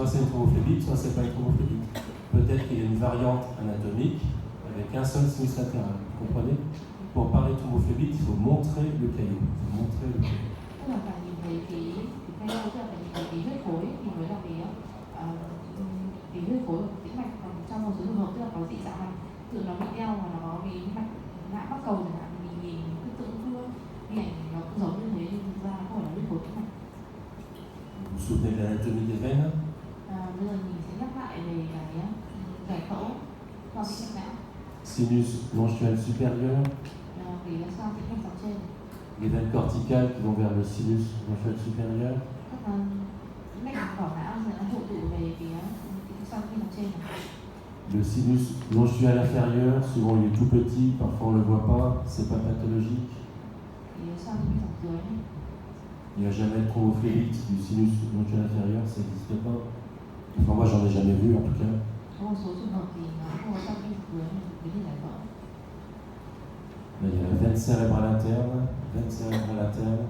soit c'est une thrombophlébite, soit c'est pas une thrombophlébite. Peut-être qu'il y a une variante anatomique avec un seul sinus latéral. Vous comprenez? Pour parler de thrombophlébite, il faut montrer le caillot. Il faut montrer le caillot. Tức là phải nhìn thấy cái caillot, tức là phải nhìn thấy cái huyết khối thì mới là cái huyết khối của tĩnh mạch. Còn trong một số trường hợp tức là có dị dạng mạch, tự nó bị đeo và nó có cái mạch ngã bắc cầu chẳng hạn, mình nhìn cứ tưởng hình ảnh nó cũng giống như thế nhưng thực ra nó không phải là huyết khối tĩnh mạch. Vous vous souvenez de l'anatomie des veines? Bây giờ mình sẽ nhắc lại về cái giải phẫu khoa tĩnh mạch não. Sinus bronchial supérieur, Cái xoang tĩnh mạch dọc trên, les veines corticales qui vont vers le sinus bronchial supérieur, các tĩnh mạch vỏ não sẽ hội tụ về phía xoang tĩnh mạch trên này. le sinus bronchial inférieur, souvent il est tout petit, parfois on ne le voit pas, c'est pas pathologique. Cái xoang tĩnh mạch dọc dưới này. Il n'y a jamais de thrombophlébite du sinus bronchial inférieur, ça n'existe pas. Enfin, moi j'en ai jamais vu en tout cas. Có một số trường hợp thì nó không có xoang tĩnh mạch dưới này cái gì giải phẫu. Là, il y a la veine cérébrale interne, veine cérébrale interne,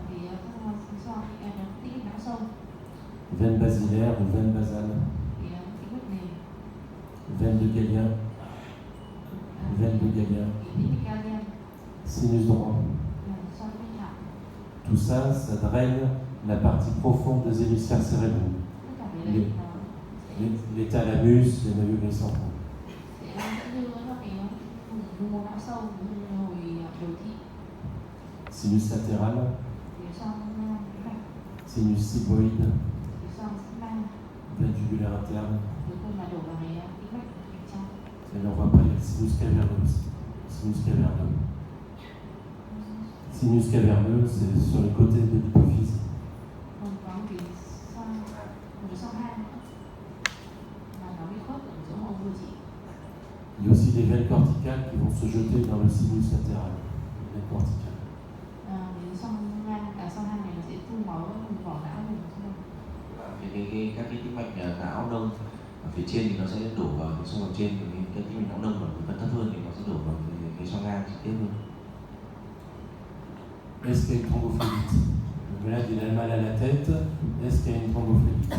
Thì các xoang tĩnh mạch não sâu, veine basilaire ou veine basale, thì tĩnh mạch nền, veine de Gallien, veine de Gallien, tĩnh mạch Gallien, sinus droit. xoang tĩnh mạch thẳng. Tout ça, ça draine la partie profonde des hémisphères cérébraux, Tất cả cái đấy nó les thalamus, les noyaux glycentraux. sẽ dẫn đưa các cái mô não sâu như hồi đầu thị, Sinus latéral, phía xoang tĩnh mạch, sinus cyboïde, phía xoang tĩnh mạch, veine jugulaire interne. cuối cùng là đổ vào cái tĩnh mạch bên trong. Et là, on voit pas, il y a le sinus caverneux aussi. Sinus caverneux. Sinus caverneux, c'est sur le côté de l'hypophyse. Còn có một cái xoang hang mà nó bị khớp ở chỗ ông vừa chỉ. Il y a aussi des veines corticales qui vont se jeter dans le sinus latéral. Les veines corticales. Cái xoang hang này nó sẽ phun máu vỏ não lên trong này. Các cái tĩnh mạch não nông ở phía trên thì nó sẽ đổ vào cái xoang trên, còn cái tĩnh mạch não nông ở phần thấp hơn thì nó sẽ đổ vào cái xoang ngang trực tiếp hơn. Est-ce qu'il y a une thrombophlébite? Le malade il a mal à la tête. Est-ce qu'il y a une thrombophlébite?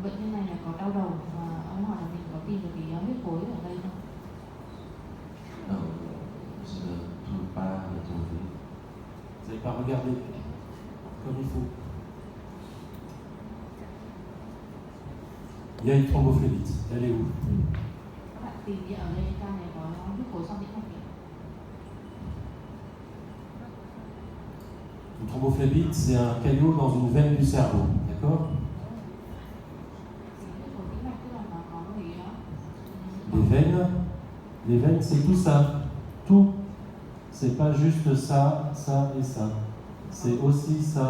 Bệnh nhân này là có đau đầu và ông hỏi là mình có tìm được cái huyết khối ở đây không? Vous n'avez pas regardé comme il faut. Il y a une thrombophlébite. Elle est où? Các bạn tìm đi ở đây ca này có huyết khối xoang tĩnh mạch. Une thrombophlébite, c'est un caillot dans une veine du cerveau. D'accord? Huyết khối tĩnh mạch tức là nó có Les veines, c'est tout ça. Tout. C'est pas juste ça, ça et ça. C'est aussi ça.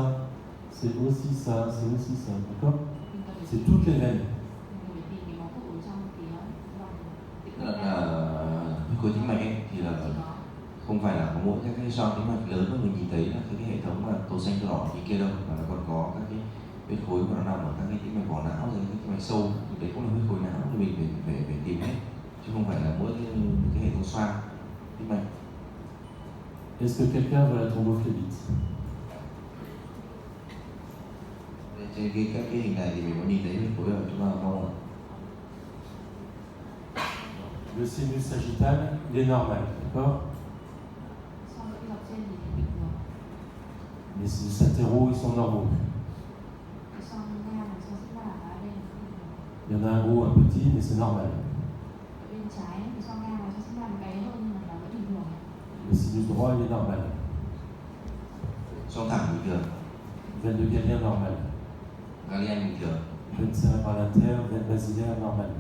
C'est aussi ça. C'est aussi ça. D'accord? C'est toutes les veines. Huyết khối tĩnh mạch ấy thì là không phải là có mỗi các cái xoang tĩnh mạch lớn mà mình nhìn thấy là cái hệ thống mà tô xanh tô đỏ như kia đâu, mà nó còn có các cái huyết khối mà nó nằm ở các cái tĩnh mạch vỏ não rồi các tĩnh mạch sâu, thì đấy cũng là huyết khối não thì mình phải tìm hết, chứ không phải là mỗi cái hệ thống xoang tĩnh mạch. Est-ce que quelqu'un veut la thrombophlébite? Trên các cái hình này thì mình có nhìn thấy huyết khối ở chỗ nào không ạ? Le sinus sagittal, il est normal, d'accord? Les sinus latéraux, ils sont normaux. Il y en a un gros, un petit, mais c'est normal. Le sinus droit, il est normal. Xoang thẳng bình thường, Veine de Gallien, normal. Gallien bình thường, Veine cérébrale interne, veine basilaire, normal.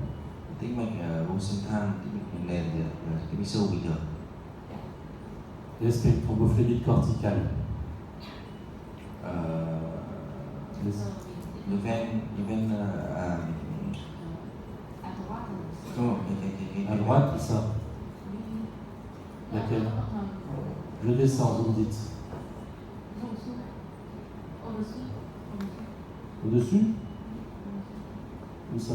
tĩnh mạch Rosenthal, tĩnh mạch nền thì tĩnh mạch sâu bình thường. Est-ce qu'il y a une thrombophlébite corticale? Le veine không, À droite, tout ça. Laquelle? Je descends, vous me dites. Au-dessus? Où ça?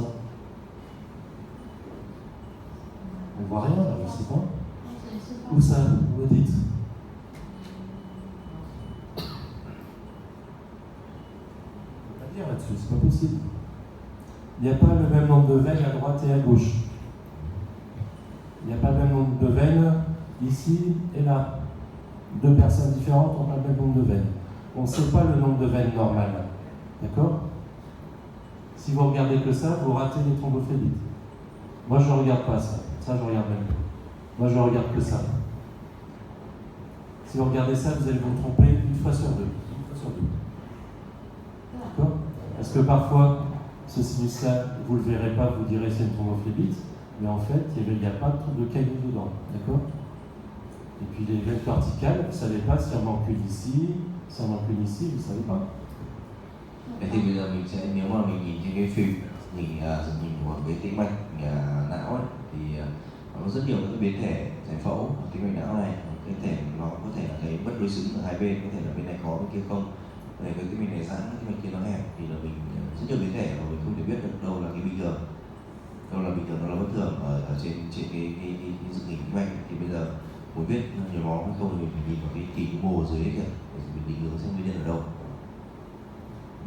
On voit rien là, je sais pas. Où ça? Vous me dites. dire là-dessus, c'est pas possible. Il n'y a pas le même nombre de veines à droite et à gauche. Il n'y a pas le même nombre de veines ici et là. Deux personnes différentes n'ont pas le même nombre de veines. On ne sait pas le nombre de veines normales. D'accord? Si vous regardez que ça, vous ratez les thrombophélites. Moi, je ne regarde pas ça. Ça, je regarde même pas. Moi, je regarde que ça. Si vous regardez ça, vous allez vous tromper une fois sur deux. Une fois sur deux. D'accord? Parce que parfois, ce sinus-là, vous ne le verrez pas, vous direz c'est une thrombophlébite, mais en fait, il n'y a pas de cailloux dedans. D'accord? Et puis les veines corticales, vous ne savez pas si on manque une ici, si on manque une ici, vous ne savez pas. Thế thì bây giờ mình sẽ, nếu mà mình nhìn trên cái phim mình nhìn vào cái tĩnh mạch não ấy, thì nó có rất nhiều các biến thể giải phẫu ở tĩnh mạch não này. Cái thể nó có thể là thấy mất đối xứng ở hai bên, có thể là bên này có bên kia không. Này với cái bên này giãn, cái bên kia nó hẹp, thì là mình rất nhiều biến thể mà mình không thể biết được đâu là cái bình thường, đâu là bình thường, đâu là bất thường ở trên cái dựng hình tĩnh mạch. Thì bây giờ muốn biết nhiều máu hay không thì mình phải nhìn vào cái kỳ mô ở dưới kìa, để mình định hướng xem nguyên nhân ở đâu.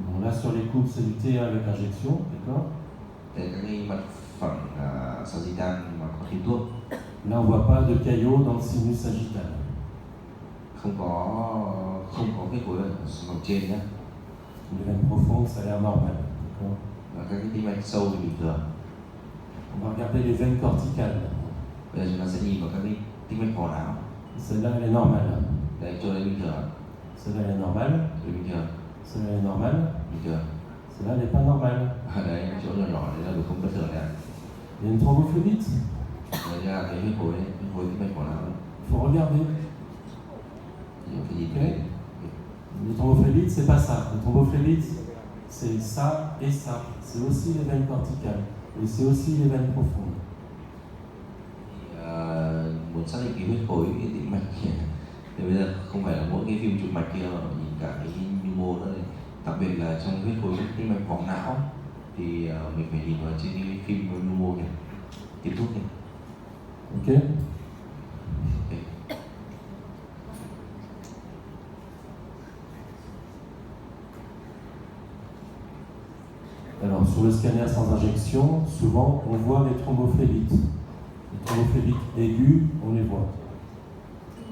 Bon, là sur les coupes, c'est du TA avec injection, d'accord? Đây các cái mặt phẳng sagittal mà có tiêm thuốc. Là, on ne voit pas de caillot dans le sinus sagittal. Không có cái khối ở vòng trên nhé. Les veines profondes, ça a l'air normal, d'accord? Và các cái tĩnh mạch sâu thì bình thường. On va regarder les veines corticales. Bây giờ chúng ta sẽ nhìn vào các cái tĩnh mạch vỏ não. Celle-là, elle est normale. Đây, chỗ đấy bình thường. Celle-là, elle est normale. Chỗ bình thường. Celle-là, elle est normale. Bình thường. Celle-là, elle n'est pas normale. Ở đấy, chỗ nhỏ nhỏ đấy là không bất thường đấy. Il y a une thrombophlébite. Đây là cái huyết khối tĩnh mạch vỏ não. Il faut regarder. Thì phải nhìn Okay. thấy. Les thrombophlébite, c'est pas ça. Les thrombophlébite, c'est ça et ça. C'est aussi les veines corticales. Et c'est aussi les veines profondes. Muốn xác định cái huyết khối cái tĩnh mạch thì bây giờ không phải là mỗi cái phim chụp mạch kia mà nhìn cả cái mô nữa này. Đặc biệt là trong huyết khối tĩnh mạch vỏ não thì mình phải nhìn vào trên cái phim mô này, tiêm thuốc này. Ok? Okay. Alors, sur le scanner sans injection, souvent, on voit les thrombophélites. Les thrombophélites aigus, on les voit.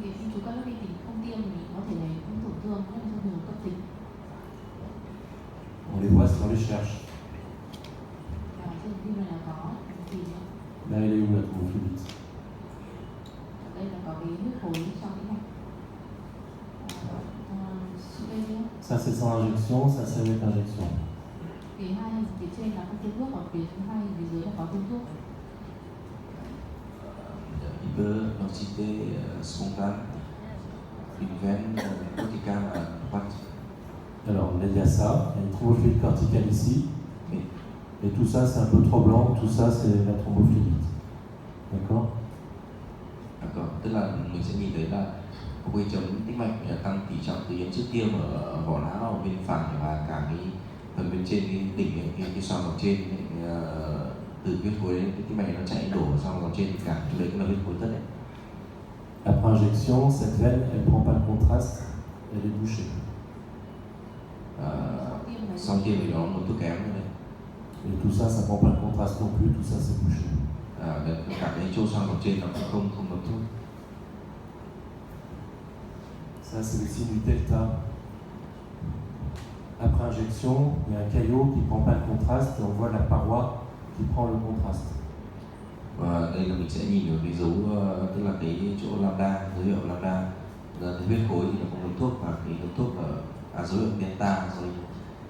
Thì khi chúng ta lớp vi tính không tiêm thì có thể là những tổn thương không thông thường cấp tính. On les voit si on les cherche. Và trên phim này là có gì nhỉ? Là, elle est où la thrombophlébite? Ở đây là có cái huyết khối trong tĩnh mạch. Đây nhé. Ça, c'est sans injection, ça, c'est avec injection. Phía hai phía trên là không tiêm thuốc, còn phía thứ hai phía dưới là có tiêm thuốc. Hyperdensité spontane, une veine corticale à droite. Alors, là, il y a ça, il y a une thrombophlébite corticale ici. Oui. Et tout ça, c'est un peu trop blanc, tout ça, c'est la thrombophlébite. D'accord? D'accord, tức là mình sẽ nhìn thấy là có cái chấm tĩnh mạch tăng tỷ trọng từ trước tiêm ở vỏ não ở bên phải và cả cái phần bên trên cái đỉnh cái xoang vòng trên ấy, từ huyết khối cái tĩnh mạch nó chạy đổ sang vòng trên thì cả chỗ đấy cũng là huyết khối tất đấy. Après injection, cette veine, elle ne prend pas le contraste, elle est bouchée. Sau tiêm thì nó một thuốc kém nữa đấy. Et tout ça, ça ne prend pas le contraste non plus, tout ça, c'est bouché. Cả cái chỗ xoang vòng trên nó cũng không ngập thuốc. Ça, c'est le signe du delta. Après injection, il y a un caillot qui ne prend pas le contraste et on voit la paroi qui prend le contraste. Và đây là mình sẽ nhìn được cái dấu, tức là cái chỗ lambda, dấu hiệu lambda. Giờ cái huyết khối thì nó không ngập thuốc và cái ngập thuốc ở dấu hiệu delta, dấu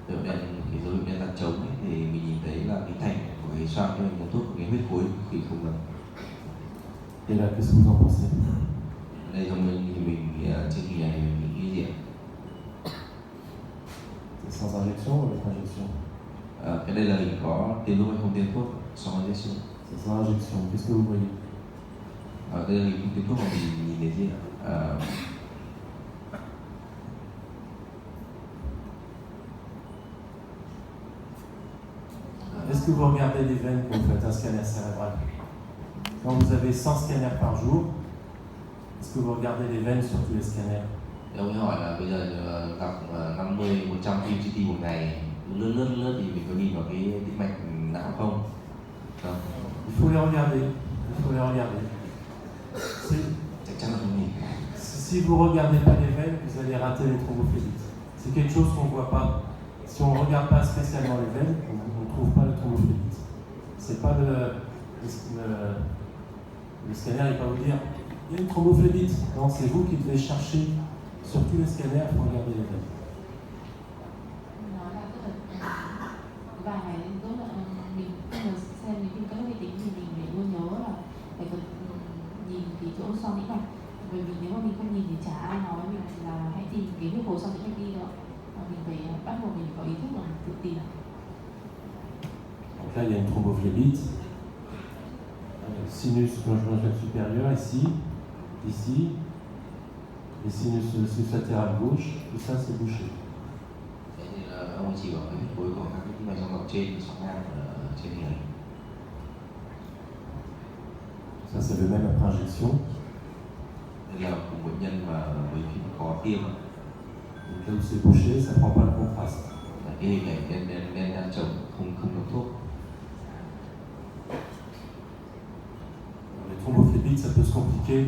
hiệu đen, cái dấu hiệu delta trống ấy, thì mình nhìn thấy là cái thành của cái xoang cái ngập thuốc của cái huyết khối thì không ngập. Et là, qu'est-ce que vous en pensez? Đây trong mình thì mình trên hình này mình nghĩ gì ạ? C'est sans injection ou avec injection? Cái đây là hình có tiêm thuốc hay không tiêm thuốc, sans injection. C'est sans injection. Qu'est-ce que vous voyez? Đây là hình không tiêm thuốc mà mình nhìn thấy gì ạ? Est-ce que vous regardez les veines quand vous faites un scanner cérébral? Quand vous avez 100 scanners par jour, est-ce que vous regardez les veines sur tous les scanners? Ông ấy hỏi là bây giờ gặp 50, 100 phim CT một ngày lướt thì mình có nhìn vào cái tĩnh mạch não không? Không. Il faut les regarder. Il faut les regarder. Chắc chắn là không nhìn. Si vous ne regardez pas les veines, vous allez rater les thrombophélites. C'est quelque chose qu'on ne voit pas. Si on ne regarde pas spécialement les veines, on ne trouve pas le thrombophélites. C'est pas le scanner, il ne va pas vous dire il y a une thrombophlébite. Non, c'est vous qui devez chercher sur tous les scanners pour regarder les veines. Nói là tức là vài ngày đến tối là mình không được xem những phim các vi tính thì mình phải luôn nhớ là phải cần nhìn cái chỗ sau tĩnh mạch, bởi vì nếu mà mình không nhìn thì chả ai nói mình là hãy tìm cái huyết khối sau tĩnh mạch đi nữa. Mình phải bắt buộc mình có ý thức là tự tìm. Donc là, il y a une thrombophlébite. Sinus conjonctionnel supérieur ici, ici, les sinus latéral gauche, tout ça c'est bouché. Thế thì là ông chỉ bảo cái huyết khối của các cái tĩnh mạch trong gọng trên, sọ ngang ở trên người. Ça c'est le même après injection. Đây là cùng bệnh nhân mà với khi có tiêm. Donc là où c'est bouché, ça ne prend pas le contraste. Cái hình ảnh đen đang trồng không được thuốc. Les thrombophélites, ça peut se compliquer.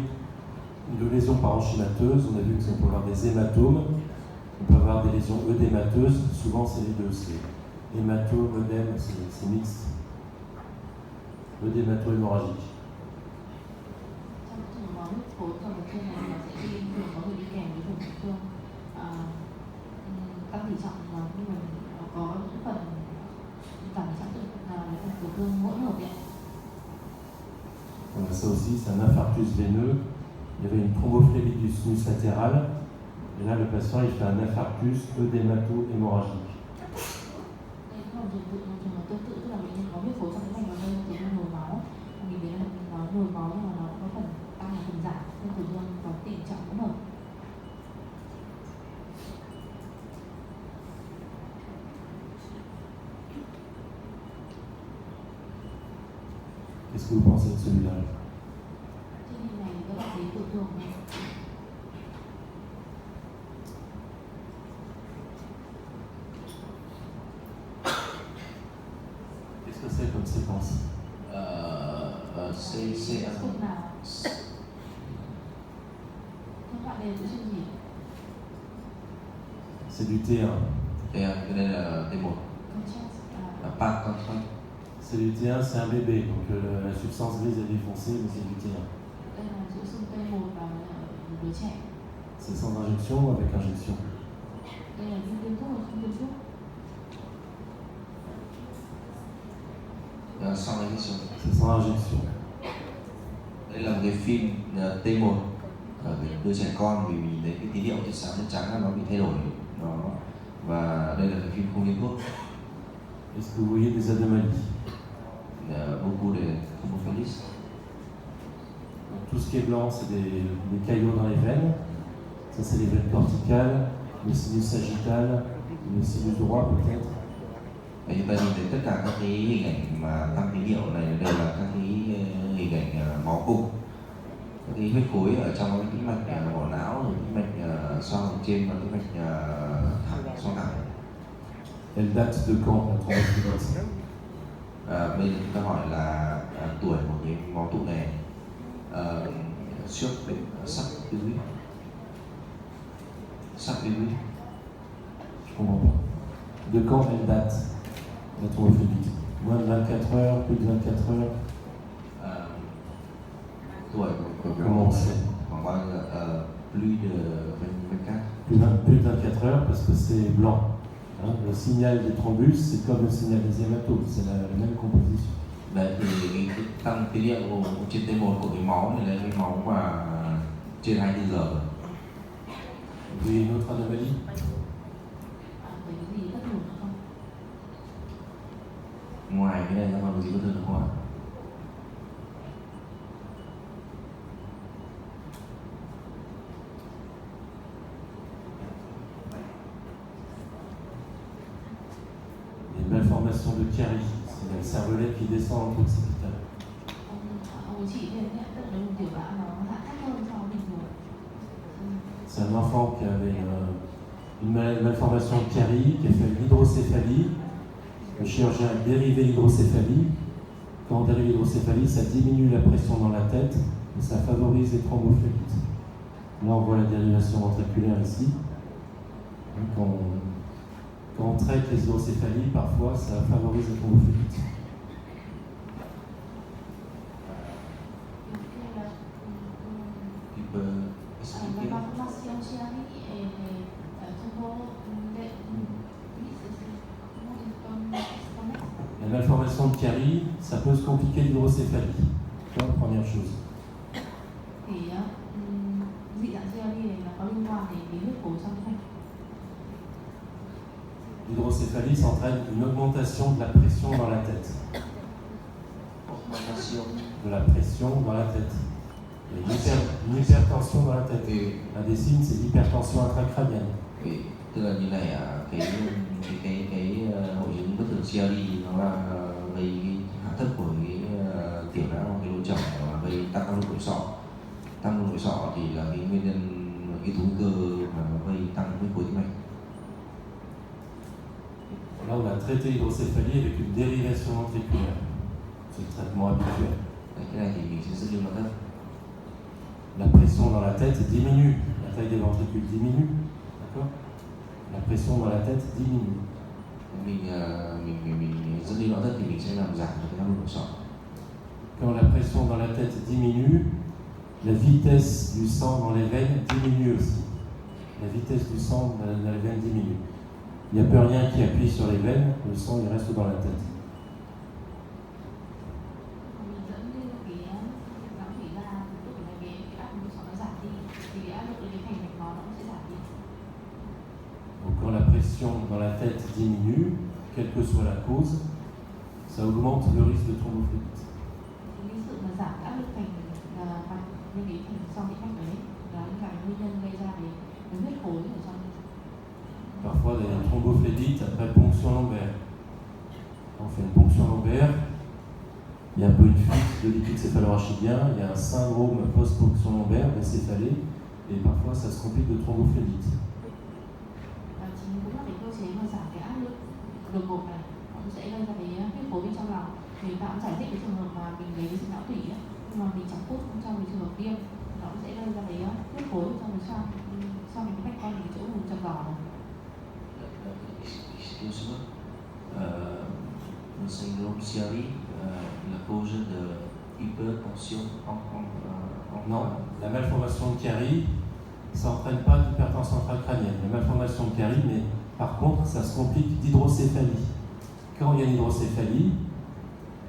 Une lésion parenchymateuse, on a vu qu'on peut avoir des hématomes, on peut avoir des lésions œdémateuses, souvent c'est les deux, c'est hématome, œdème, c'est mixte. Œdémato-hémorragique. Trong trường hợp huyết khối trong một chân này nó sẽ thường có thể đi kèm với tổn thương tăng tỉ trọng, nhưng mà có những phần giảm tỉ trọng là tổn thương hỗn hợp đấy. Ça aussi, c'est un infarctus veineux. Il y avait une thrombophlébite du sinus latéral. Et là, le patient, il fait un infarctus œdémato-hémorragique. Đây cũng là một trường hợp tương tự, tức là bệnh nhân có huyết khối trong tĩnh mạch và gây tổn thương nhồi máu. Mình thấy là nó nhồi máu nhưng mà nó có phần tăng và phần giảm, nên tổn thương có tỉ trọng hỗn hợp. Qu'est-ce que vous pensez de celui-là? Trên hình này các bạn thấy tổn thương không? Qu'est-ce que c'est comme séquence? C'est Phút nào? Các bạn đều chữ gì? C'est du T1. Đây là T1. Contrast Là pas contrast. C'est du T1, c'est un bébé, donc la substance grise elle est foncée, mais c'est du T1. Đây là chữ xung T1 và đứa trẻ. C'est sans injection ou avec injection? Đây là viêm tiêm thuốc hoặc không tiêm thuốc? Sans injection. C'est sans injection. Đây là một cái phim T1 ở đứa trẻ con, vì mình thấy cái tín hiệu chất xám chất trắng nó bị thay đổi đó, và đây là cái phim không tiêm thuốc. Est-ce que vous voyez des anomalies? Beaucoup de thrombophélies. Tout ce qui est blanc, c'est des caillots dans les veines. Ça, c'est les veines corticales, le sinus sagittal, le sinus droit peut-être. Và chúng ta nhìn thấy tất cả các cái hình ảnh mà tăng tín hiệu này đều là các cái hình ảnh máu cục, các cái huyết khối ở trong cái tĩnh mạch vỏ não, rồi tĩnh mạch xoang hồng trên và tĩnh mạch thẳng xoang thẳng. Elle date de quand la thrombophlébite? Bây giờ chúng ta hỏi là tuổi của cái máu tụ này trước bệnh sắp ứ. Je comprends pas. De quand elle date, la thrombophlébite? Moins de 24 heures, plus de 24 heures? Tuổi của Comment on sait? khoảng bao giờ? Plus de 24. Plus de 24 heures parce que c'est blanc. Hein, le signal des thrombus, c'est comme le signal des hématomes, c'est la même composition. Đấy thì cái tăng tín hiệu trên T1 của cái máu này là cái máu mà trên 24 giờ. Vous voyez une autre anomalie? Thấy cái gì bất thường không? Ngoài cái này ra còn có gì bất thường không ạ? Une malformation de Chiari, c'est le cervelet qui descend en occipital. Ông chỉ về nhận tức là đường tiểu bã nó hạ thấp hơn so với bình thường. C'est un enfant qui avait une malformation de Chiari qui a fait une hydrocéphalie. Le chirurgien a dérivé l'hydrocéphalie. Quand on dérive l'hydrocéphalie, ça diminue la pression dans la tête et ça favorise les thrombophlébite. Là, on voit la dérivation ventriculaire ici. Quand on traite les hydrocéphalies, parfois, ça favorise les thrombophlébite. Tu peux expliquer? La malformation de Chiari, ça peut se compliquer l'hydrocéphalie. Première chose. Thì dị dạng CRD này nó có liên quan đến huyết khối trong cái mạch. L'hydrocéphalie s'entraîne une augmentation de la pression dans la tête. Augmentation De la pression dans la tête. Et une hypertension dans la tête. thì Un des signes, c'est l'hypertension intracrânienne. tức là như này cái hội chứng bất thường CRD nó là gây cái hạ thấp của cái tiểu não, cái lỗ trọng và gây tăng áp lực nội sọ. Tăng áp lực nội sọ thì là cái nguyên nhân, cái nguy cơ mà gây tăng huyết khối tĩnh mạch. Là, on a traité l'hydrocéphalie avec une dérivation ventriculaire. C'est le traitement habituel. Cái này thì mình sẽ dẫn lưu nó thấp. La pression dans la tête diminue, la taille des ventricules diminue, d'accord? La pression dans la tête diminue. Mình dẫn lưu nó thấp thì mình sẽ làm giảm được cái áp lực nội sọ. Quand la pression dans la tête diminue, la vitesse du sang dans les veines diminue aussi. La vitesse du sang dans les veines diminue. Il n'y a plus rien qui appuie sur les veines, le sang il reste dans la tête. Mình dẫn lưu cái não thủy ra, tức là cái áp lực nó giảm đi, thì cái áp lực lên cái thành mạch máu nó cũng sẽ giảm đi. Donc quand la pression dans la tête diminue, quelle que soit la cause, ça augmente le risque de thrombophlébite. Cái sự mà giảm áp lực thành mạch lên cái thành sau tĩnh mạch đấy, đó là nguyên nhân gây ra cái huyết khối ở trong. Parfois des thrombophlébite après ponction lombaire. On fait une ponction lombaire, il y a un peu une fuite de liquide céphalorachidien, il y a un syndrome post-ponction lombaire, la céphalée, et parfois ça se complique de thrombophlébite. Và chính cũng là cái cơ chế mà giảm cái áp lực đột ngột này, nó sẽ gây ra cái huyết khối bên trong lòng. Thì ta cũng giải thích cái trường hợp mà mình lấy cái não tủy ấy, nhưng mà mình chẳng hút trong cái trường hợp viêm, nó cũng sẽ gây ra cái huyết khối trong cái trong cái mạch quanh cái chỗ vùng trầm giò này. Excuse-moi. Le syndrome Chiari, la cause de hypertension Non, la malformation de Chiari, ça n'entraîne pas d'hypertension intracrânienne. La malformation de Chiari, mais par contre, ça se complique d'hydrocéphalie. Quand il y a une hydrocéphalie,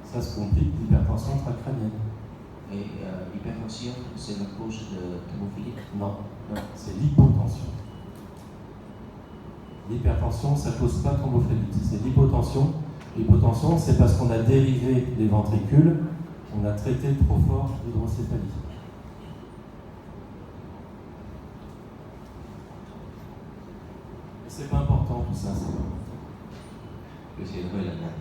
ça se complique d'hypertension intracrânienne. Et l'hypertension, c'est la cause de thrombophlébite? Non, c'est l'hypotension. L'hypertension, ça ne cause pas de thrombophlébite, c'est l'hypotension. L'hypotension, c'est parce qu'on a dérivé les ventricules, on a traité trop fort l'hydrocéphalie. C'est pas important tout ça, c'est pas important. Cái gì nó hơi là nặng.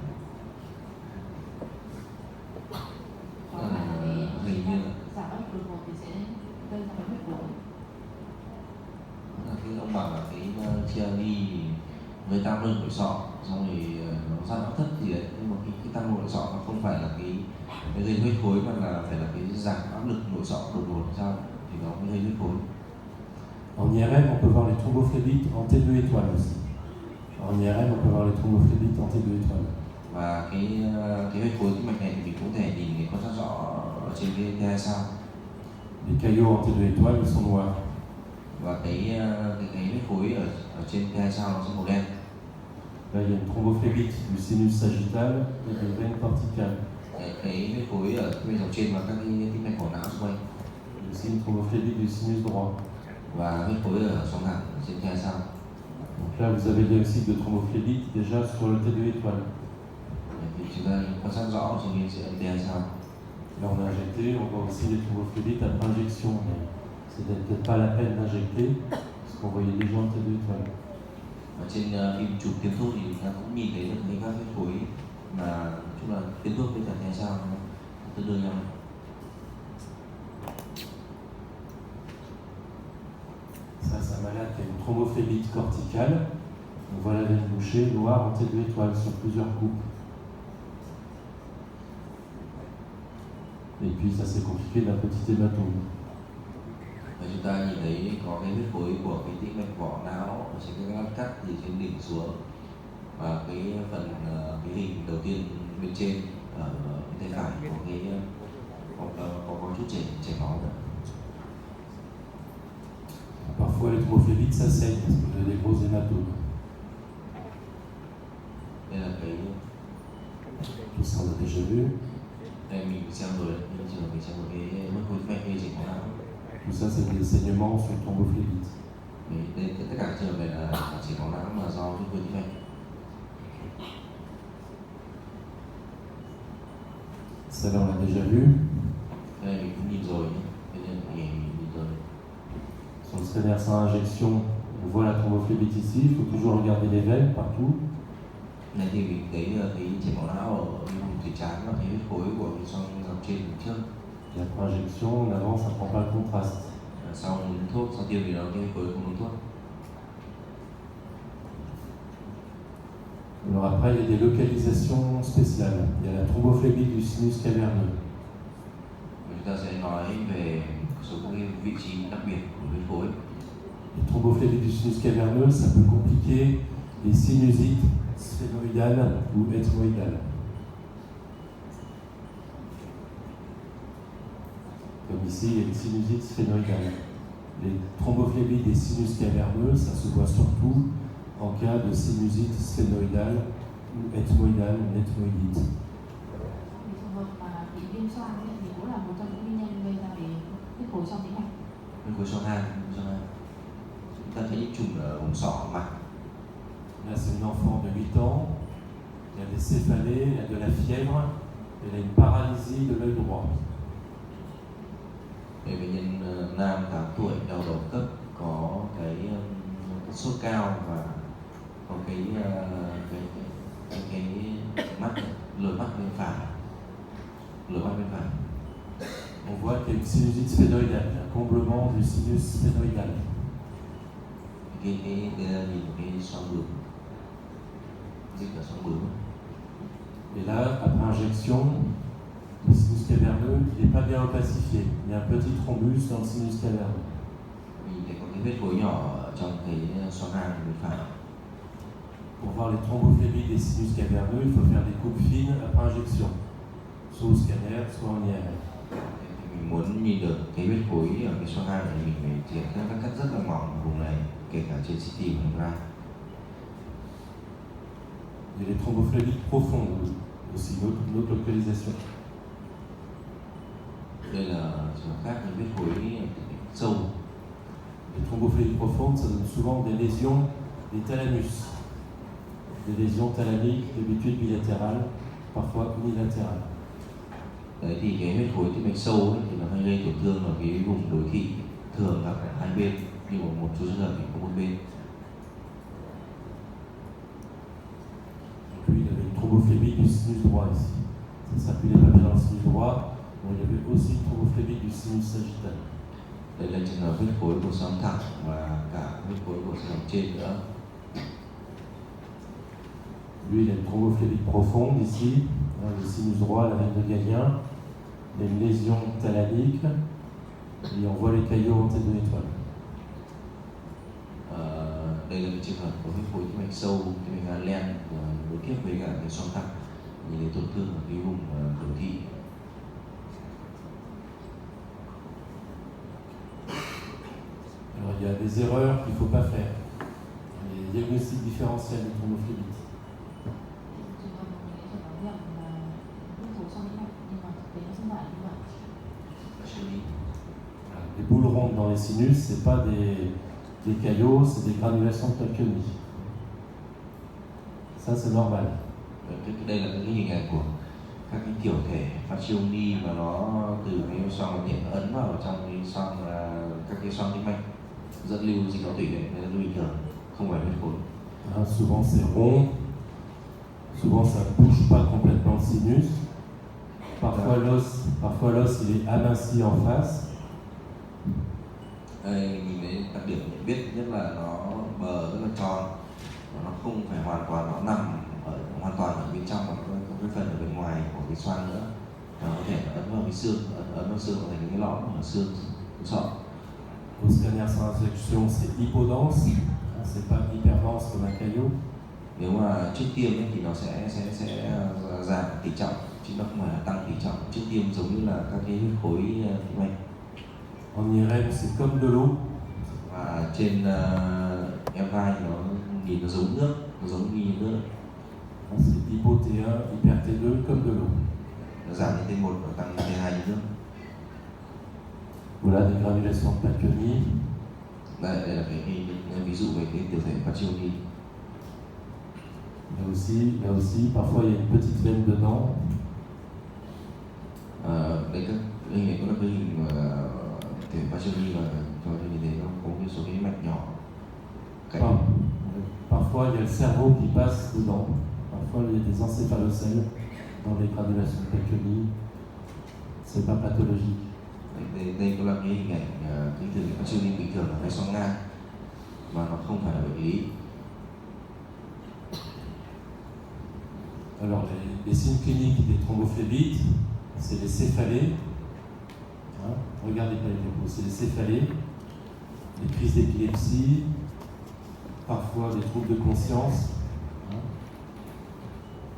Hình như giảm áp lực đột ngột thì sẽ gây ra huyết khối. cái ông bảo là cái Chiari với tăng áp lực nội sọ, xong rồi nó ra não thất gì đấy, nhưng mà cái tăng nội sọ nó không phải là cái gây huyết khối mà là phải là cái giảm áp lực nội sọ đột ngột sao thì nó mới gây huyết khối. En IRM, on peut voir les thrombophlébite en T2 étoiles aussi. En IRM, on peut voir les thrombophlébite en T2 étoiles. Và cái huyết khối tĩnh mạch này thì mình cũng thể nhìn cái quan sát rõ ở trên cái T2 sao. Les caillots en T2 étoiles, ils sont noirs. Và cái huyết khối ở trên T2 sao nó sẽ màu đen. Là, il y a une thrombophlébite du sinus sagittal et des veines corticales. Cái huyết khối ở bên dòng trên và các cái tĩnh mạch của não xung quanh. C'est une thrombophlébite du sinus droit. Và huyết khối ở sóng thẳng trên T2 sao. Donc là, vous avez le diagnostic de thrombophlébite déjà sur le T2 étoile. Thì chúng ta quan sát rõ trên cái T2 sao. Là, on a injecté, on voit aussi les thrombophlébite après injection. Mais c'était peut-être pas la peine d'injecter, parce qu'on voyait déjà en T2 étoile. Và trên phim chụp tiêm thuốc thì chúng ta cũng nhìn thấy được các huyết khối mà nói chung là tiêm thuốc với cả T2 sao nó tương đương nhau. Ça, c'est un malade qui a une thrombophlébite corticale. On voit la veine bouchée, noire en tête d'étoile sur plusieurs coupes. Et puis ça s'est compliqué d'un petit hématome. Và chúng ta nhìn thấy có cái huyết khối của cái tĩnh mạch vỏ não ở trên cái lát cắt từ trên đỉnh xuống, và cái phần cái hình đầu tiên bên trên ở tay phải có cái có chút chảy máu nữa. Parfois les thrombophlébite ça saigne parce qu'il y a des gros hématomes. Đây là cái Tout ça on a déjà vu. đây mình xem rồi đấy, nhưng trường mình xem một cái huyết khối mạch gây chảy máu não. Tout ça c'est des saignements sur thrombophlébite. Đây tất cả trường hợp này là chảy máu não mà do huyết khối tĩnh mạch. Ça là on l'a déjà vu. Đây mình cũng nhìn rồi nhé, thế nên mình nhìn rồi. Sur le scanner sans injection, on voit la thrombophlébite ici. Il faut toujours regarder les veines partout. Này thì mình thấy cái chảy máu não ở vùng thủy trán và cái huyết khối của cái xoang dòng trên trước. Et après injection, on avance, ça ne prend pas le contraste. Sau uống thuốc, sau tiêm thì nó cái huyết khối không uống thuốc. Alors après, il y a des localisations spéciales. Il y a la thrombophlébite du sinus caverneux. Chúng ta sẽ nói về một số các cái vị trí đặc biệt của huyết khối. Les thrombophlébite du sinus caverneux, ça peut compliquer les sinusites sphénoïdales ou ethmoïdales. Comme ici, il y a les sinusites sphénoïdales. Les thrombophlébite des sinus caverneux, ça se voit surtout en cas de sinusite sphénoïdale ou ethmoïdale, une ethmoïdite. Thì trường hợp mà bị viêm xoang ấy, thì cũng là một trong những nguyên nhân gây ra về huyết khối trong tĩnh mạch. Huyết khối xoang hang, chúng ta thấy những chùm ở vùng sọ mặt. Là, c'est une enfant de 8 ans, elle a des céphalées, elle a de la fièvre, elle a une paralysie de l'œil droit. Bệnh nhân nam 8 tuổi đau đầu cấp, có cái sốt cao và có cái mắt, lồi mắt bên phải. On voit qu'il y a une sinusite sphénoïdale, un comblement du sinus sphénoïdal. Cái là nhìn cái xoang bướm, dịch là xoang bướm. Et là, après injection, le sinus caverneux, il n'est pas bien opacifié. Il y a un petit thrombus dans le sinus caverneux. Mình thấy có cái vết khối nhỏ ở trong cái xoang hang bên phải. Pour voir les thrombophlébite des sinus caverneux, il faut faire des coupes fines après injection, soit au scanner, soit en IRM. Mình muốn nhìn được cái vết khối ở cái xoang hang này, mình phải triển khai các cắt rất là mỏng ở vùng này, kể cả trên CT và MRI. Il y a les thrombophlébite profondes aussi, une autre localisation. Đây là trường hợp khác, những vết khối sâu. Les thrombophlébite profondes, ça donne souvent des lésions des thalamus, des lésions thalamiques d'habitude bilatérales, parfois unilatérales. Đấy thì cái huyết khối tĩnh mạch sâu ấy, thì nó hay gây tổn thương ở cái vùng đối thị, thường gặp ở hai bên, nhưng mà một số trường hợp thì có một bên. Lui, il avait une thrombophlébite du sinus droit ici. Ça s'appelait pas bien dans le sinus droit. Bon, il y avait aussi une thrombophlébite du sinus sagittal. Đây là trường hợp huyết khối của xoang thẳng và cả huyết khối của xoang trên nữa. Lui, il a une thrombophlébite profonde ici, le sinus droit, la veine de Galien. Il y a une lésion thalamique et on voit les caillots en tête de l'étoile. Đây là cái trường hợp của huyết khối tĩnh mạch sâu, tĩnh mạch Galen đối tiếp với cả cái xoang thẳng, nhìn thấy tổn thương ở cái vùng biểu thị. Alors, il y a des erreurs qu'il ne faut pas faire. Les diagnostics différentiels de thrombophlébite. Trường hợp mà mình sẽ nói rằng là huyết khối trong tĩnh mạch, nhưng mà thực tế nó không phải như vậy. Les boules rondes dans les sinus, ce n'est pas des caillots, c'est des granulations de Tolkien. Ça, c'est normal. Đây là cái hình ảnh của các cái tiểu thể phát siêu ni và nó từ cái xoang điện ấn vào trong cái xoang, các cái xoang tĩnh mạch dẫn lưu dịch não tủy đấy, là bình thường, không phải huyết khối. Souvent c'est rond, souvent ça ne bouge pas complètement le sinus. Parfois l'os il est aminci en face. Đây mình nhìn thấy đặc điểm nhận biết nhất là nó bờ rất là tròn, và nó không phải hoàn toàn nó nằm hoàn toàn ở bên trong, mà nó có cái phần ở bên ngoài của cái xoang nữa, và có thể ấn vào cái xương, ấn vào xương thành cái lõm ở xương sọ. Au scanner sans injection, c'est hypodense, c'est pas hyperdense comme un caillot. Nếu mà trước tiêm ấy, thì nó sẽ giảm tỷ trọng, chứ nó không phải là tăng tỷ trọng. Trước tiêm giống như là các cái huyết khối tĩnh mạch. En IRM, c'est comme de l'eau. Và trên MRI nó nhìn nó giống nước, nó giống như nước. C'est hypo T1, hyper T2 comme de l'eau. Nó giảm lên T1 và tăng lên T2 như nước. Voilà des granulations de Pacchioni. Đây là cái ví dụ về cái tiểu thể Pacchioni. Là aussi, parfois il y a une petite veine dedans. Đây các hình này có là cái hình tiểu thể Pacchioni, và cho nhìn thấy nó có một số cái mạch nhỏ. Parfois il y a le cerveau qui passe dedans. Parfois il y a des encéphalocèles dans les granulations de Pacchioni. C'est pas pathologique. Đây có là cái hình ảnh cái tiểu thể Pacchioni bình thường là cái xoang ngang, mà nó không phải là bệnh lý. Alors les signes cliniques des thrombophlébite, c'est les céphalées. Regardez pas les diapos, c'est les céphalées, les crises d'épilepsie, parfois des troubles de conscience,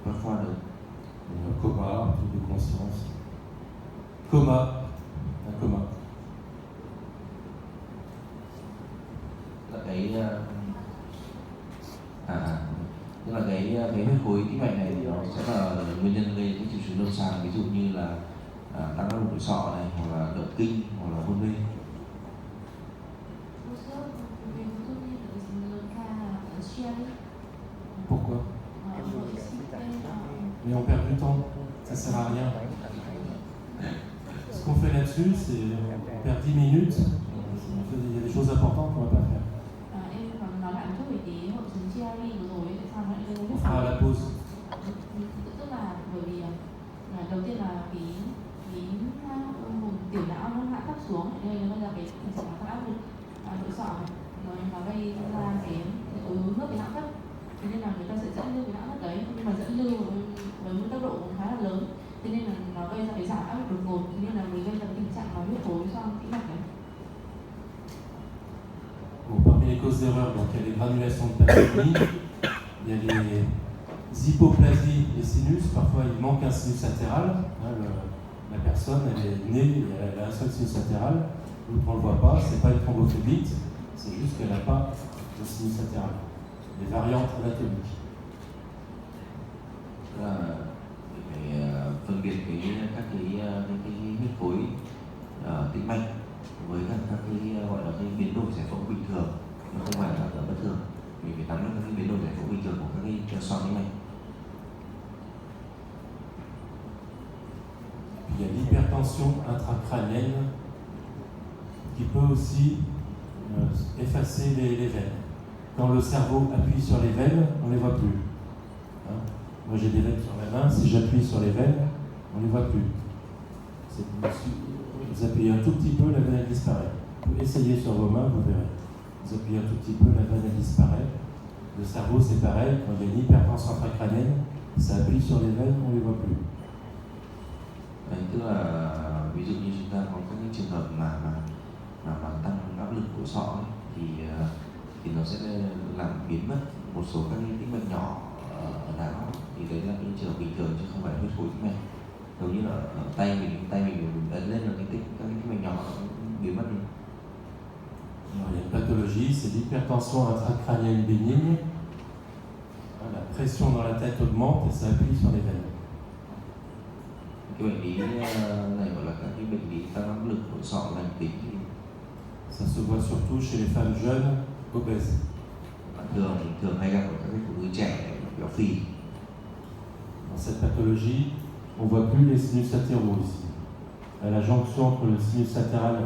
parfois le coma, troubles de conscience, coma, un coma. Là cái tức là cái huyết khối tĩnh mạch này thì nó sẽ là nguyên nhân gây những triệu chứng lâm sàng, ví dụ như là tăng áp lực sọ này, hoặc là động kinh, hoặc là hôn mê. Pourquoi? Mais on perd du temps, ça sert à rien. Ce qu'on fait là-dessus, c'est on perd 10 minutes, il y a des choses importantes qu'on ne va pas faire. On fera à la pause. Tức là bởi vì đầu tiên là cái tiểu não nó hạ thấp xuống, nên nó là cái tình trạng tăng áp lực nội sọ này, rồi nó gây ra cái ứ nước cái não thấp, thế nên là người ta sẽ dẫn lưu cái não thấp đấy, nhưng mà dẫn lưu với một tốc độ khá là lớn, thế nên là nó gây ra cái giảm áp lực đột ngột, thế nên là mới gây ra tình trạng nó huyết khối xoang tĩnh mạch đấy. Bon, parmi les causes d'erreur, donc il y a les granulations de Pacchioni, il y a les hypoplasies des sinus, parfois il manque un sinus latéral, la personne elle est née, elle a un seul sinus latéral, donc on ne le voit pas, c'est pas une thrombophlébite, c'est juste qu'elle n'a pas de sinus latéral, des variantes anatomiques. Phải phân biệt các cái huyết khối tĩnh mạch với các cái gọi là cái biến đổi giải phẫu bình thường, nó không phải là bất thường. Mình phải nắm được các cái biến đổi giải phẫu bình thường của các cái xoang tĩnh mạch. Il y a l'hypertension intracrânienne qui peut aussi effacer les veines. Quand le cerveau appuie sur les veines, on ne les voit plus. Moi j'ai des veines sur la main, si j'appuie sur les veines, on ne les voit plus. Vous appuyez un tout petit peu, la veine elle disparaît. Vous pouvez essayer sur vos mains, vous verrez. Vous appuyez un tout petit peu, la veine elle disparaît. Le cerveau c'est pareil, quand il y a une hypertension intracrânienne, ça appuie sur les veines, on ne les voit plus. Tức là ví dụ như chúng ta có các cái trường hợp mà tăng áp lực của sọ ấy, thì nó sẽ làm biến mất một số các cái tĩnh mạch nhỏ ở não, thì đấy là cái trường hợp bình thường chứ không phải huyết khối tĩnh mạch. Giống như là ở tay mình ấn lên là các cái tĩnh mạch nhỏ nó biến mất đi. Alors, il y a une pathologie, c'est l'hypertension intracrânienne bénigne. La pression dans la tête augmente et ça appuie sur les veines. Cái bệnh lý này gọi là các cái bệnh lý tăng áp lực của sọ lành tính. Ça se voit surtout chez les femmes jeunes obèses. Thường hay gặp ở các cái phụ nữ trẻ béo phì. Dans cette pathologie, on ne voit plus les sinus latéraux ici. À la jonction entre le sinus latéral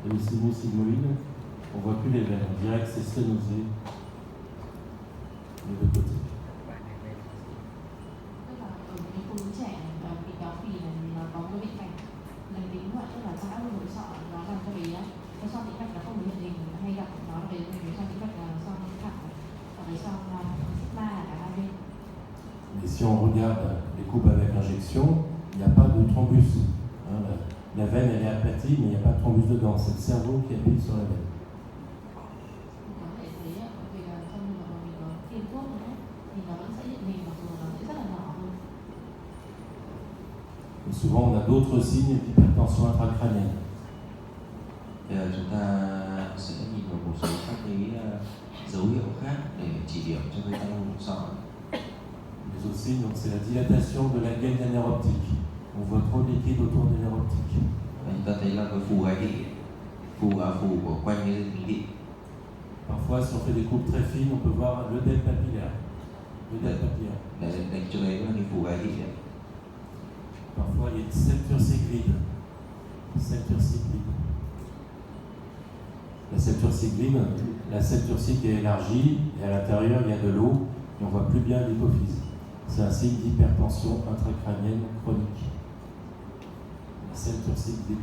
et le sinus sigmoïde, on ne voit plus les veines. On dirait que c'est sténosé des deux côtés. Tức là ở những phụ nữ trẻ bị béo phì này nó có cái bệnh mạch lành tính, gọi tức là tăng áp lực nội sọ, nó làm cho cái xoang tĩnh mạch nó không được hiện hình. on regarde les coupes avec injection, il n'y a pas de thrombus. Hein, la veine, elle est aplatie, mais il n'y a pas de thrombus dedans. C'est le cerveau qui appuie sur la veine. Có thể thấy vì là trong trường hợp mà mình có tiêm thuốc nữa thì nó vẫn sẽ hiện hình, mặc dù nó sẽ rất là nhỏ hơn. Et souvent, on a d'autres signes d'hypertension intracrânienne. Bây giờ chúng ta sẽ nhìn vào một số các cái dấu hiệu khác để chỉ điểm cho cái tăng nội sọ. Les autres signes, donc c'est la dilatation de la gaine des nerfs optiques. On voit trop de liquide autour des nerfs optiques. Chúng ta thấy là cái phù gai thị, phù của quanh cái dây thị. Parfois, si on fait des coupes très fines, on peut voir l'œdème papillaire. L'œdème papillaire. Để cho thấy là cái phù gai thị đấy. Parfois, il y a une septure cyclide. Septure cyclide. La septure cycle est élargie et à l'intérieur il y a de l'eau et on voit plus bien l'hypophyse. C'est un signe d'hypertension intracrânienne chronique. La septure cycle.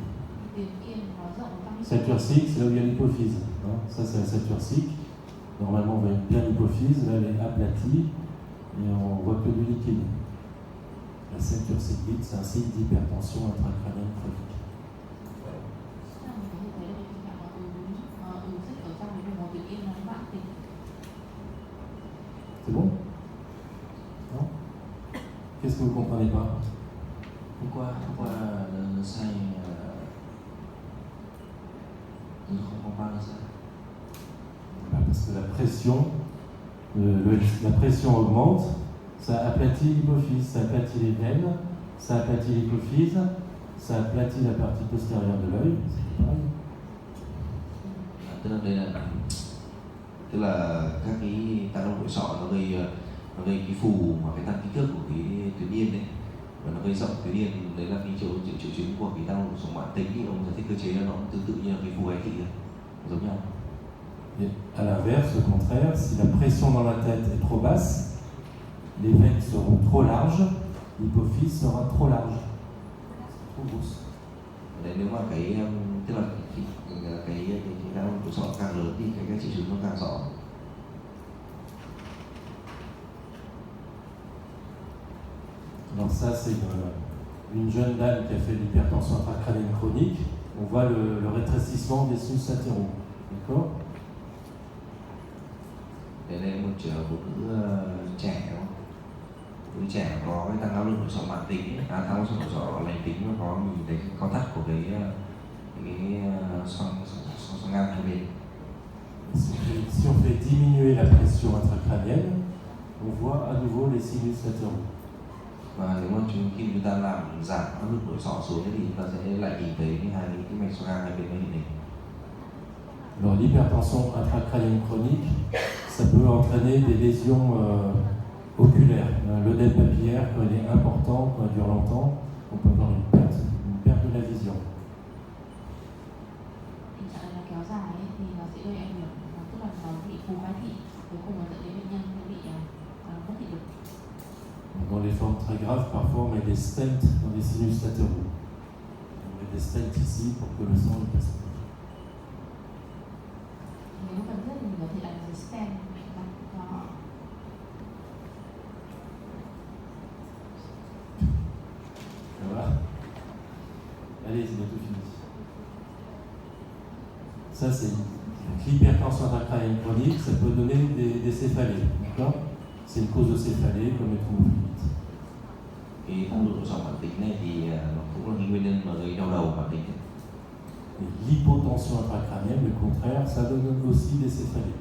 Septure cycle, c'est là où il y a l'hypophyse. Hein. Ça, c'est la septure cycle. Normalement, on voit bien l'hypophyse. Là, elle est aplatie et on voit que du liquide. La septure cyclide, c'est un signe d'hypertension intracrânienne chronique. C'est bon? Non? Qu'est-ce que vous ne comprenez pas? Pourquoi le sein ne comprend pas ça? Parce que la pression augmente, ça aplatit l'hypophyse, ça aplatit les veines, ça aplatit l'hypophyse, ça aplatit la partie postérieure de l'œil, c'est pareil. Tức là các cái tăng động nội sọ nó gây cái phù mà cái tăng kích thước của cái tuyến yên đấy, và nó gây rộng tuyến yên. Đấy là cái triệu chứng của cái tăng động nội sọ mãn tính. Thì ông giải thích cơ chế nó tương tự như là cái phù gai thị giống nhau. Et à l'inverse, au contraire, si la pression dans la tête est trop basse, les veines seront trop larges, l'hypophyse sera trop large, trop grosse. Đấy, nếu mà tức là cái tăng động nội sọ càng lớn thì cái triệu chứng nó càng rõ. Alors ça, c'est une jeune dame qui a fait l'hypertension intracrânienne chronique. On voit le rétrécissement des sinus latéraux. D'accord? Đây là một nữ trẻ, đứa trẻ có cái tăng áp lực nội sọ mãn tính, tăng áp lực nội sọ lành tính, và có nhìn thấy cao thắt của cái xoang ngang hai bên. Si on fait diminuer la pression intracrânienne, on voit à nouveau les sinus latéraux. Và nếu mà khi chúng ta làm giảm áp lực nội sọ xuống thì chúng ta sẽ lại nhìn thấy cái mạch xoang ngang hai bên nó hình thành. Alors l'hypertension intracrânienne chronique, ça peut entraîner des lésions oculaires. L'œdème papillaire, quand il est important, quand il dure longtemps, on peut avoir une perte de la vision. Tình trạng này kéo dài thì nó sẽ gây ảnh hưởng, tức là nó bị phù gai thị, cuối cùng nó dẫn đến bệnh nhân bị mất thị lực. Dans les formes très graves, parfois on met des stents dans les sinus latéraux. On met des stents ici pour que le sang ne passe pas. Nếu cần thiết thì mình có thể làm cái stent cho họ. Voilà. Allez, c'est bientôt fini. Ça, c'est l'hypertension intracrânienne chronique, ça peut donner des céphalées. D'accord? C'est une cause de céphalée comme les thrombophiles. Cái tăng độ sọ mãn tính này thì nó cũng là cái nguyên nhân mà gây đau đầu mãn tính. L'hypotension intracrânienne, le contraire, ça donne aussi des céphalées.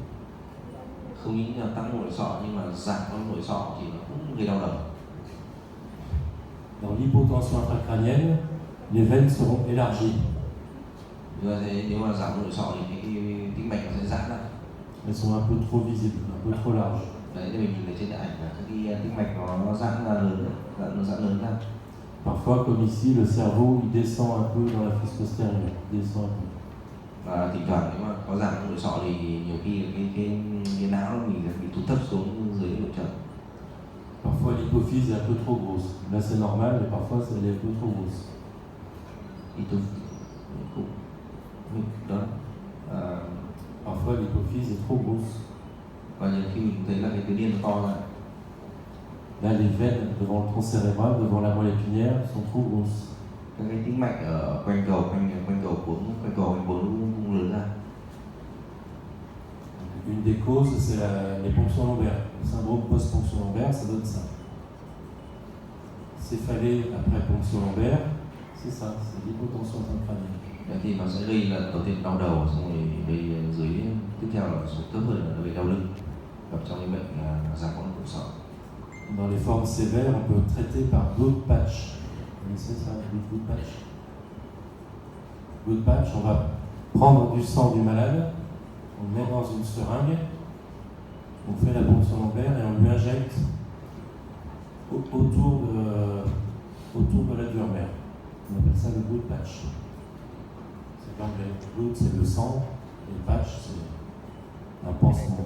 Không những là tăng nội sọ nhưng mà giảm tăng nội sọ thì nó cũng gây đau đầu. Dans l'hypotension intracrânienne, les veines seront élargies. Nếu mà giảm nội sọ thì cái tĩnh mạch nó sẽ giãn lại. Elles sont un peu trop visibles, un peu trop larges. Đấy, thì mình nhìn thấy trên ảnh là cái tĩnh mạch nó giãn ra lớn, nó giãn lớn ra. Parfois, comme ici, le cerveau il descend un peu dans la fosse postérieure, il descend un peu. Và thỉnh thoảng nếu mà có giảm nội sọ thì nhiều khi cái não mình bị tụt thấp xuống dưới nội trợ. Parfois l'hypophyse est un peu trop grosse. Là c'est normal, mais parfois elle est un peu trop grosse. Đó. Parfois l'hypophyse est trop grosse. Và nhiều khi mình thấy là cái tuyến yên nó to ra. Là, les veines devant le tronc cérébral, devant la moelle épinière, sont trop grosses. Các cái tĩnh mạch ở quanh cầu cuống lớn ra. Une des causes, c'est les ponctions lombaires. Le syndrome post-ponction lombaire, ça donne ça. Céphalée après ponction lombaire, c'est ça, c'est l'hypotension intracrânienne. Thì nó sẽ gây là đầu tiên đau đầu, xong rồi gây dưới tiếp theo là số thấp hơn là gây đau lưng, gặp trong những bệnh giảm con cổ sọ. Dans les formes sévères, on peut traiter par blood patch. Vous connaissez ça, blood patch? Blood patch, on va prendre du sang du malade, on le met dans une seringue, on fait la ponction lombaire et on lui injecte autour de la dure-mère. On appelle ça le blood patch. C'est l'anglais. Blood, c'est le sang, et patch, c'est un pansement.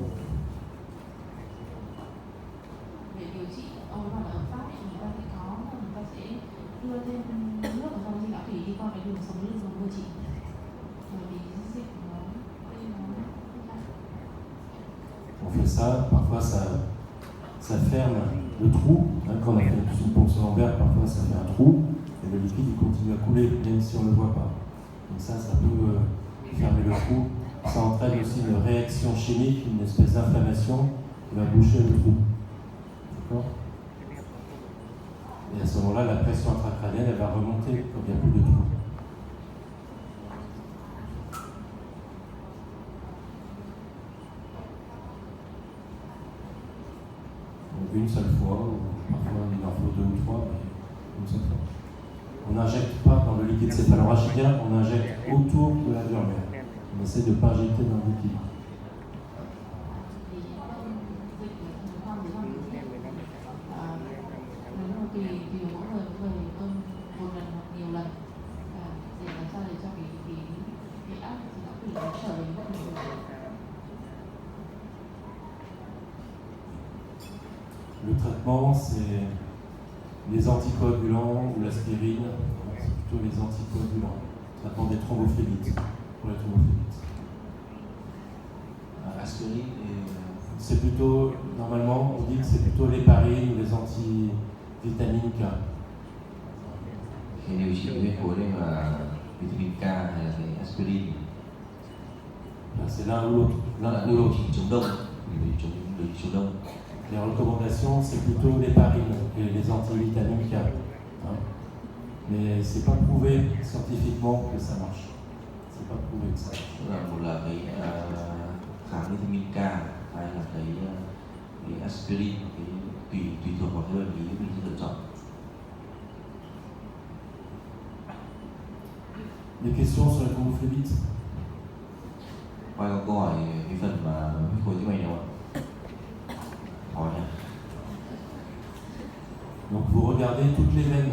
Để điều trị ung thư ở Pháp thì người ta sẽ đưa thêm nước ở trong sinh lão thủy đi qua cái đường sống lưng và mưa chỉ. Rồi thì dịch nó On fait ça, parfois ça ferme le trou. Quand on a fait une ponction lombaire, parfois ça fait un trou et le liquide il continue à couler même si on ne le voit pas. Donc ça peut fermer le trou. Ça entraîne aussi une réaction chimique, une espèce d'inflammation qui va boucher le trou. D'accord ? Et à ce moment-là, la pression intracrânienne elle va remonter quand il n'y a plus de trou. Donc une seule fois, ou parfois il en faut 2 ou 3, mais une seule fois. On n'injecte pas dans le liquide céphalorachidien, on injecte autour de la dure-mère. On essaie de ne pas injecter dans le liquide. Le traitement, c'est les anticoagulants ou l'aspirine, c'est plutôt les anticoagulants. Le traitement des thrombophélites, pour les thrombophélites. Aspirine c'est plutôt, normalement, on dit que c'est plutôt l'héparine ou les antivitamines K. Khi điều trị huyết khối đây là vitamin K hay là cái aspirine. C'est l'un ou l'autre. Điều trị chống đông, chống đông. Les recommandations, c'est plutôt l'héparine et les antivitamines K. Mais c'est pas prouvé scientifiquement que ça marche. C'est pas prouvé que ça marche. Một là cái kháng vitamin K hay là cái aspirin, cái tùy thuộc vào cái bệnh lý mình sẽ lựa chọn. Des questions sur la thrombophlébite? Quay có câu hỏi cái phần mà huyết khối tim mạch nào ạ? Hỏi nha. Donc vous regardez toutes les veines